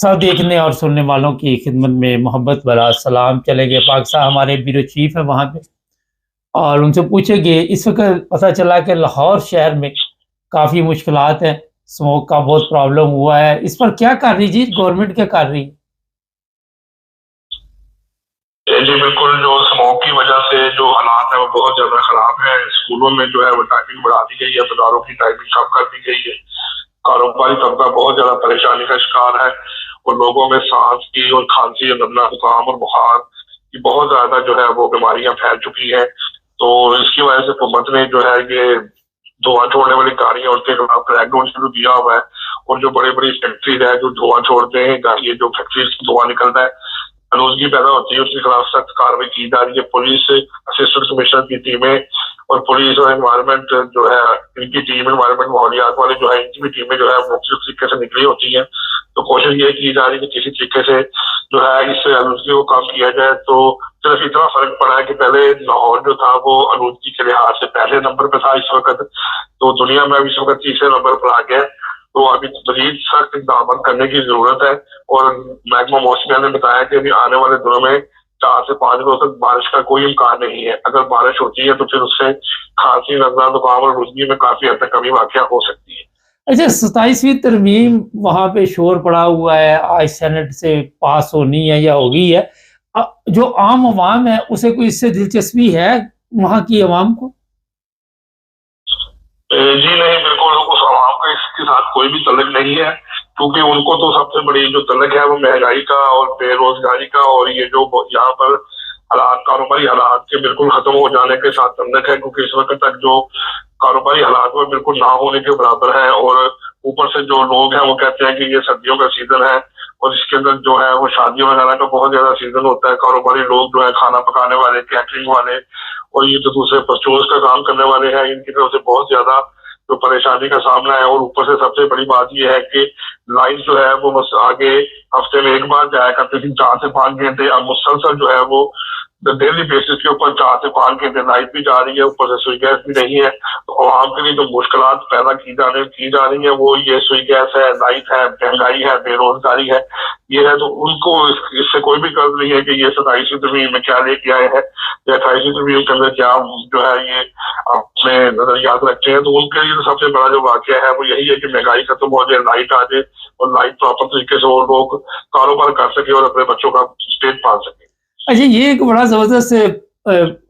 सब देखने और सुनने वालों की खिदमत में मोहब्बत भरा सलाम। चले गए पाकिस्तान, हमारे ब्यूरो चीफ है वहाँ पे, और उनसे पूछेंगे। इस वक्त पता चला कि लाहौर शहर में काफ़ी मुश्किलात हैं, स्मोक का बहुत प्रॉब्लम हुआ है। इस पर क्या कर रही जी गवर्नमेंट, क्या कर रही है? जी बिल्कुल, जो स्मोक की वजह से जो हालात है वो बहुत ज्यादा खराब है। स्कूलों में जो है वो टाइमिंग बढ़ा दी गई है, बाजारों की टाइमिंग कम कर दी गई है। कारोबारी तबका बहुत ज्यादा परेशानी का शिकार है और लोगों में सांस की और खांसी और नजला जुकाम और बुखार की बहुत ज्यादा जो है वो बीमारियां फैल चुकी हैं। तो इसकी वजह से हुकूमत ने जो है ये धुआं छोड़ने वाली गाड़ियां उनके खिलाफ क्रैकडाउन शुरू किया हुआ है। और जो बड़ी बड़ी फैक्ट्रीज है जो धुआं छोड़ते हैं, ये जो फैक्ट्रीज से धुआं निकलता है, आलूदगी पैदा होती है, उसके खिलाफ सख्त कार्रवाई की जा रही है। पुलिस, असिस्टेंट कमिश्नर की टीमें और पुलिस और एनवायरमेंट जो है इनकी टीम, एनवायरमेंट माहौलियात वाले जो है इनकी भी टीमें जो है मुख्तलिफ तरीके से निकली होती है। तो कोशिश ये की जा रही है कि किसी तरीके से जो है इस आलूदगी को कम किया जाए। तो सिर्फ इतना फर्क पड़ा है कि पहले लाहौर जो था वो आलूदगी के लिहाज से पहले नंबर पे था, इस वक्त तो दुनिया में इस वक्त तीसरे नंबर पर आ गया। तो अभी मजीद सख्त इकदाम करने की जरूरत है। और महकमा मौसमिया ने बताया कि अभी आने वाले दिनों में 4 से 5 दिनों तक बारिश का कोई इम्कान नहीं है। अगर बारिश होती है तो फिर उससे खांसी, नजला, जुकाम और रुजगी में काफी हद तक कमी वाक़या हो सकती है। अच्छा, 27वीं तरमीम वहाँ पे शोर पड़ा हुआ है, आज सेनेट से पास होनी है या हो गई है। जो आम आवाम है उसे कोई इससे दिलचस्पी है वहाँ की आवाम को? जी नहीं, बिल्कुल उस आवाम का इसके साथ कोई भी तल्लुक नहीं है, क्योंकि उनको तो सबसे बड़ी जो तल्लुक है वो महंगाई का और बेरोजगारी का और ये जो यहाँ पर हालात, कारोबारी हालात के बिल्कुल खत्म हो जाने के साथ तल्लुक है। क्योंकि इस वक्त तक जो कारोबारी हालात में बिल्कुल ना होने के बराबर है। और ऊपर से जो लोग हैं वो कहते हैं कि ये सर्दियों का सीजन है और इसके अंदर जो है वो शादियों वगैरह का बहुत ज्यादा सीजन होता है। कारोबारी लोग जो है खाना पकाने वाले, कैटरिंग वाले और ये जो दूसरे परचूज का काम करने वाले हैं, इनकी तरफ से बहुत ज्यादा जो परेशानी का सामना है। और ऊपर से सबसे बड़ी बात यह है कि लाइन जो है वो बस आगे हफ्ते में एक बार जाया करती थी 4 से 5 घंटे, अब मुसलसल जो है वो डेली बेसिस के ऊपर 4 से 5 घंटे लाइट भी जा रही है, ऊपर से सुई गैस भी नहीं है। तो आवाम के लिए जो मुश्किलात पैदा की जा रही है वो ये सुई गैस है, लाइट है, महंगाई है, बेरोजगारी है, ये है। तो उनको इससे कोई भी कर्ज नहीं है कि ये 27वीं तरमीम में क्या लेके आए हैं या 28वीं तरमीम के अंदर क्या जो है ये अपने नजरियात रखते हैं। तो उनके लिए तो सबसे बड़ा जो वाकया है वो यही है कि महंगाई खत्म हो जाए, लाइट आ जाए और लाइट प्रॉपर तरीके से वो लोग कारोबार कर सके और अपने बच्चों का पेट पाल सके। अच्छा, ये एक बड़ा ज़बरदस्त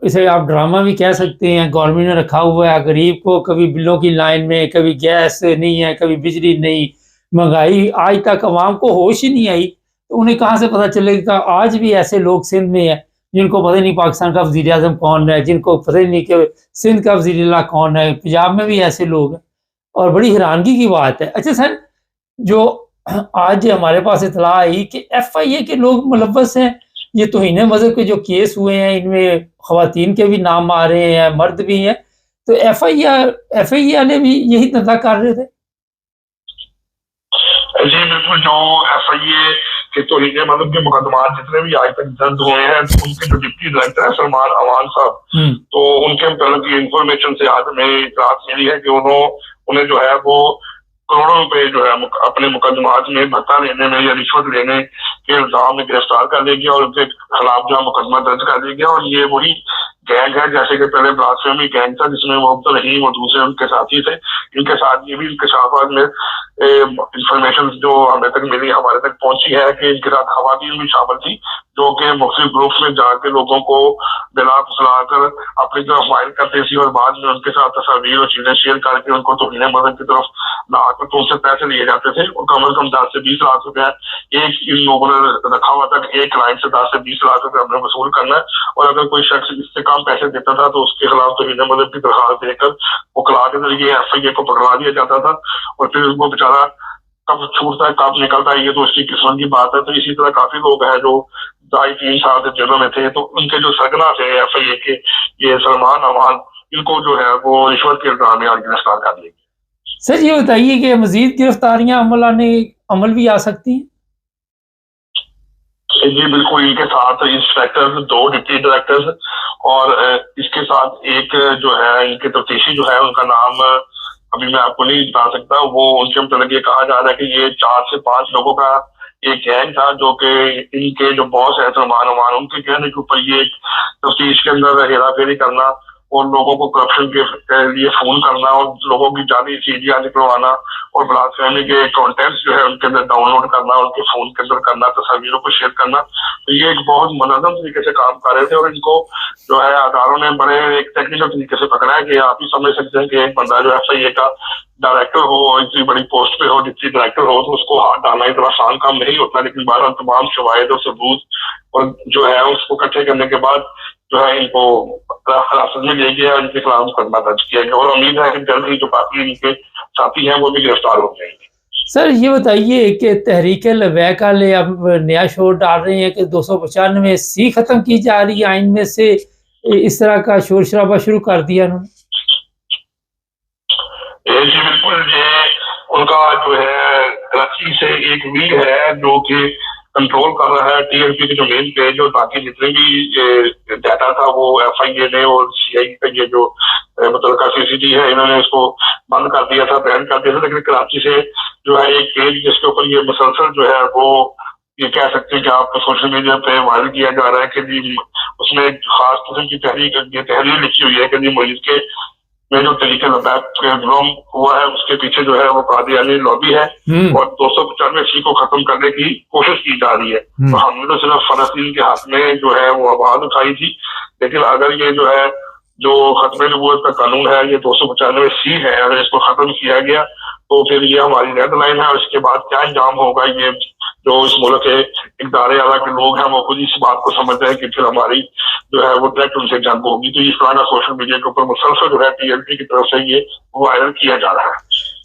इसे आप ड्रामा भी कह सकते हैं, गवर्नमेंट ने रखा हुआ है। गरीब को कभी बिलों की लाइन में, कभी गैस नहीं है, कभी बिजली नहीं, महंगाई, आज तक अवाम को होश ही नहीं आई। तो उन्हें कहाँ से पता चलेगा? आज भी ऐसे लोग सिंध में हैं जिनको पता नहीं पाकिस्तान का वज़ीर आज़म कौन है, जिनको पता ही नहीं कि सिंध का वज़ीर-ए-आला कौन है। पंजाब में भी ऐसे लोग हैं और बड़ी हैरानगी की बात है। अच्छा सर, जो आज हमारे पास इत्तला आई कि FIA के लोग मुलव्वस हैं, ये तौहीन मज़हब के जो केस हुए हैं इनमें ख़वातीन के भी नाम आ रहे हैं, मर्द भी हैं। तो FIA वाले भी यही धंधा कर रहे थे? जी बिल्कुल, जो FIA के तौहीन मज़हब के मुकदमात जितने भी आज तक दर्ज हुए हैं, तो उनके जो डिप्टी डायरेक्टर है सलमान अमान साहब, तो उनके मुताबिक इंफॉर्मेशन से आज हमें इत्तलात मिली है कि उन्हें जो है वो करोड़ों रुपए जो है अपने मुकदमात में भत्ता लेने में या रिश्वत लेने के इल्जाम में गिरफ्तार कर लिया गया और उनके खिलाफ जो मुकदमा दर्ज कर दिया गया। और ये वही गैंग है जैसे कि पहले ब्लास्फेमी गैंग था जिसमें वो अब्दुल रहीम और दूसरे उनके साथी थे। इनके साथ ये भी इंकशाफात में इंफॉर्मेशन जो हमें तक मिली, हमारे तक पहुंची है कि इनके साथ खवातीन भी शामिल थी जो कि मुख्तलिफ ग्रुप्स में जाके लोगों को बिला फुसलाकर अपनी तरफ माइल करते थी और बाद में उनके साथ तस्वीर और चीजें शेयर करके उनको तौहीन मज़हब की तरफ लाकर तो उनसे पैसे लिए जाते थे। और कम से कम 10 से 20 लाख रुपया एक इन लोगों ने रखा हुआ था कि एक क्लाइंट से 10 से 20 लाख रुपया हमने वसूल करना है। और अगर कोई शख्स इससे कम पैसे देता था तो उसके खिलाफ तौहीन मज़हब की दरखास्त देकर वकला के जरिए FIA को पकड़ा दिया जाता था और फिर उसको बेचारा कब छूटता है कब निकलता है ये तो उसकी किस्मत की बात है। तो इसी तरह काफी लोग हैं जो 2.5-3 साल से जेलों में थे, तो उनके जो सरगना थे FIA के, ये सलमान अमान, इनको जो है वो रिश्वत के इल्जाम में आज गिरफ्तार कर लिया। सर ये बताइए कि मजीद गिरफ्तारियां अमल भी आ सकती हैं? जी बिल्कुल, इनके साथ इंस्पेक्टर, 2 डिप्टी डायरेक्टर्स और इसके साथ एक जो है इनके तफ्तीशी जो है उनका नाम अभी मैं आपको नहीं बता सकता। वो उनके मतलब ये कहा जा रहा है कि ये 4 से 5 लोगों का एक गैंग था जो कि इनके जो बॉस है सलमान अमान, उनके कहने के ऊपर ये तफ्तीश के अंदर हेरा फेरी करना और लोगों को करप्शन के लिए फोन करना और लोगों की जाली सीढ़ियां निकलवाना और ब्लास्फेमी के कंटेंट्स जो है उनके अंदर डाउनलोड करना, उनके फोन के अंदर करना, तस्वीरों को शेयर करना। तो ये एक बहुत मुनज़्ज़म तरीके से काम कर रहे थे और इनको जो है अदारों ने बड़े एक टेक्निकल तरीके से पकड़ा है कि आप ही समझ सकते हैं कि एक बंदा जो FIA का डायरेक्टर हो, इतनी बड़ी पोस्ट पे हो, डिप्टी डायरेक्टर हो, तो उसको हाथ डालना इतना आसान काम नहीं होता। लेकिन बहरहाल तमाम शवाहिद और सबूत और जो है उसको इकट्ठे करने के बाद जो है इनको हिरासत में ले गया, इनके खिलाफ मुकदमा दर्ज किया गया और उम्मीद है कि जल्द ही जो बाकी इनके साथी हैं वो भी गिरफ्तार हो जाएंगे। सर ये बताइए कि तहरीक लबैक वाले अब नया शोर डाल रहे हैं कि 295C खत्म की जा रही है आइन में से, इस तरह का शोर शराबा शुरू कर दिया उन्होंने। जी बिल्कुल, ये उनका जो है कराची से एक विंग है जो कि कंट्रोल कर रहा है TRP की जो मेन पेज और बाकी जितने भी डाटा था वो FIA ने और CI का ये जो मतलब CCT है इन्होंने इसको बंद कर दिया था, बैन कर दिया था। लेकिन कराची से जो है एक पेज जिसके ऊपर ये मुसलसल जो है वो ये कह सकते हैं कि आपको सोशल मीडिया पे वायरल किया जा रहा है कि जी उसमें एक खास किस्म की तहरीर लिखी हुई है कि जी मुल्क के में जो तरीके जुल्म हुआ है उसके पीछे जो है वो कादियानी लॉबी है और 295C को खत्म करने की कोशिश की जा रही है। तो हमने तो सिर्फ फलस्तीन के हाथ में जो है वो आवाज उठाई थी, लेकिन अगर ये जो है जो खत्म नबूवत का कानून है ये 295C है, अगर इसको खत्म किया गया तो फिर ये हमारी रेड लाइन है और इसके बाद क्या अंजाम होगा ये जो इस मुल्क के इक़्तिदार आला के लोग हैं वो खुद इस बात को समझते हैं कि फिर हमारी जो है वो डायरेक्ट उनसे जंग होगी। तो इस तरह का सोशल मीडिया के ऊपर मुसलसल जो है TRP की तरफ से ये वायरल किया जा रहा है।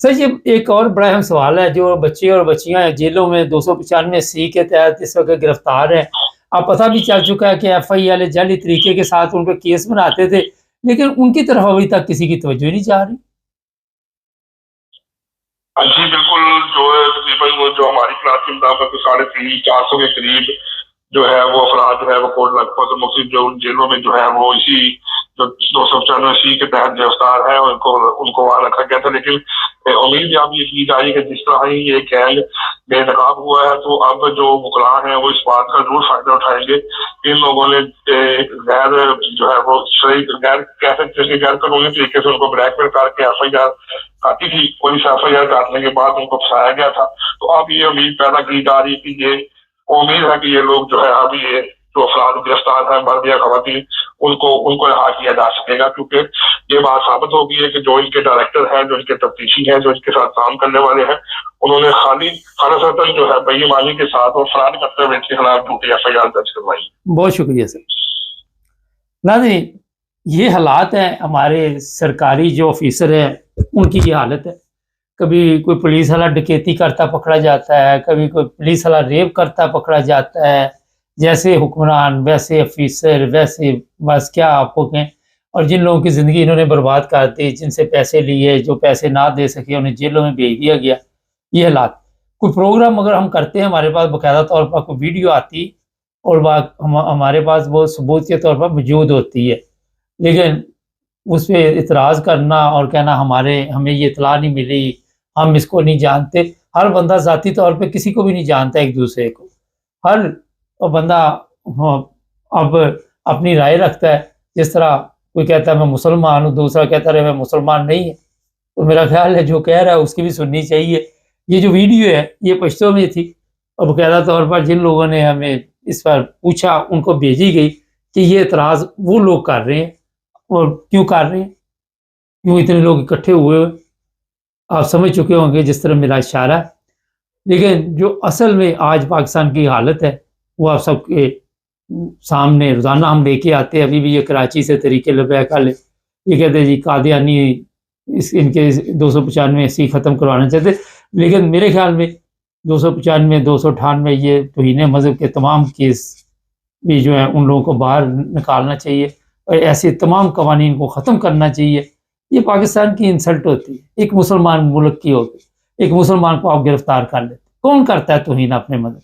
सर ये एक और बड़ा अहम सवाल है, जो बच्चे और बच्चियां जेलों में 295C के तहत इस वक्त गिरफ्तार हैं, अब पता भी चल चुका है कि FIA वाले जाली तरीके के साथ उन पर केस बनाते थे, लेकिन उनकी तरफ अभी तक किसी की तवज्जो नहीं जा रही। जी बिल्कुल, जो है तकरीबन वो जो हमारी क्लास के मुताबिक 350-400 के करीब जो है वो अफराद जो है वो कोट लखपत और मुख्तलिफ जो जेलों में जो है वो इसी जो 295C के तहत गिरफ्तार है उनको वहां रखा गया था। लेकिन उम्मीद अब ये की जा रही है कि जिस तरह ही ये गैंग बेनकाब हुआ है तो अब जो मुकला हैं वो इस बात का जरूर फायदा उठाएंगे। इन लोगों ने गैर जो है वो सही गैर कह सकते हैं गैर कानूनी तरीके से उनको ब्लैकमेल करके FIR काटी थी, पुलिस FIR काटने के बाद उनको फंसाया गया था। तो अब ये उम्मीद पैदा की जा रही कि ये उम्मीद है कि ये लोग जो है अभी ये जो अफराद गिरफ्तार है मर्द या खवातीन उनको रिहा किया जा सकेगा, क्योंकि ये बात साबित होगी है कि जो इनके डायरेक्टर हैं, जो इनके तफ्तीशी हैं, जो इनके साथ काम करने वाले हैं, उन्होंने खालिसतन जो है बेईमानी के साथ और फ्रॉड करते हुए इनके खिलाफ झूठी FIR दर्ज करवाई। बहुत शुक्रिया सर। नाज़रीन, ये हालात हैं हमारे सरकारी जो ऑफिसर हैं उनकी ये हालत है। कभी कोई पुलिस वाला डकैती करता पकड़ा जाता है, कभी कोई पुलिस वाला रेप करता पकड़ा जाता है। जैसे हुक्मरान वैसे ऑफिसर वैसे बस क्या आपको कहें। और जिन लोगों की ज़िंदगी इन्होंने बर्बाद कर दी, जिनसे पैसे लिए, जो पैसे ना दे सके उन्हें जेलों में भेज दिया गया, ये हालात। कोई प्रोग्राम अगर हम करते हैं, हमारे पास बाकायदा तौर पर कोई वीडियो आती और हमारे पास वो सबूत के तौर पर मौजूद होती है, लेकिन उस पर इतराज़ करना और कहना हमें ये इतला नहीं मिली, हम इसको नहीं जानते। हर बंदा ज़ाती तौर पे किसी को भी नहीं जानता एक दूसरे को। हर बंदा अब अपनी राय रखता है। जिस तरह कोई कहता है मैं मुसलमान हूँ, दूसरा कहता है मैं मुसलमान नहीं है। तो मेरा ख्याल है जो कह रहा है उसकी भी सुननी चाहिए। ये जो वीडियो है ये पश्तो में थी और बाकायदा तौर पर जिन लोगों ने हमें इस पर पूछा उनको भेजी गई कि ये एतराज़ वो लोग कर रहे हैं और क्यों कर रहे हैं, क्यों इतने लोग इकट्ठे हुए। आप समझ चुके होंगे जिस तरह मेरा इशारा है। लेकिन जो असल में आज पाकिस्तान की हालत है वो आप सबके सामने रोज़ाना हम लेके आते हैं। अभी भी ये कराची से तहरीक लबैक वाले ये कहते हैं जी कादियानी इनके 295C ख़त्म करवाना चाहते, लेकिन मेरे ख्याल में 295, 298 ये तौहीन मज़हब के तमाम केस भी जो है उन लोगों को बाहर निकालना चाहिए और ऐसे तमाम कवानीन को ख़त्म करना चाहिए। ये पाकिस्तान की इंसल्ट होती है। एक मुसलमान मुल्क की होती, एक मुसलमान को आप गिरफ्तार कर लेते। कौन करता है तौहीन अपने मज़हब?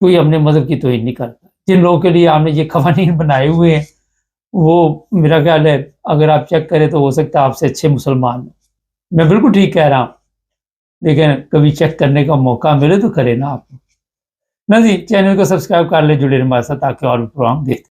कोई अपने मज़हब की तौहीन नहीं करता। जिन लोगों के लिए आपने ये कवानीन बनाए हुए हैं वो मेरा ख्याल है अगर आप चेक करें तो हो सकता है आपसे अच्छे मुसलमान हैं। मैं बिल्कुल ठीक कह रहा हूँ, लेकिन कभी चेक करने का मौका मिले तो करें ना आप। ناظرین چینل کو سبسکرائب کر لیں، جڑے رہیں ہمارے ساتھ تاکہ اور بھی پروگرام دیکھتے